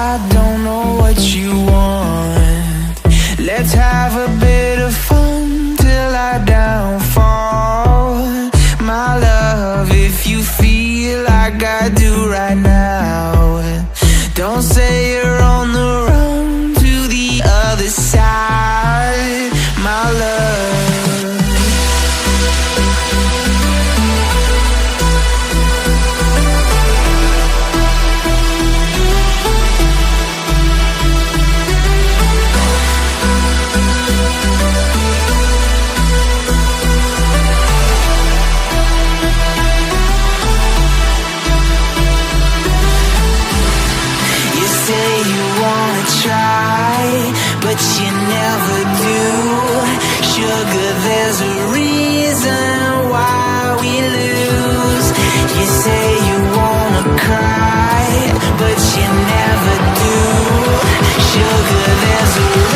I don't know what you want. Let's have a bit of fun till I downfall. My love, if you feel like I do right now, don't say you're on the run to the other side, my love. Try, but you never do. Sugar, there's a reason why we lose. You say you wanna cry, but you never do. Sugar, there's a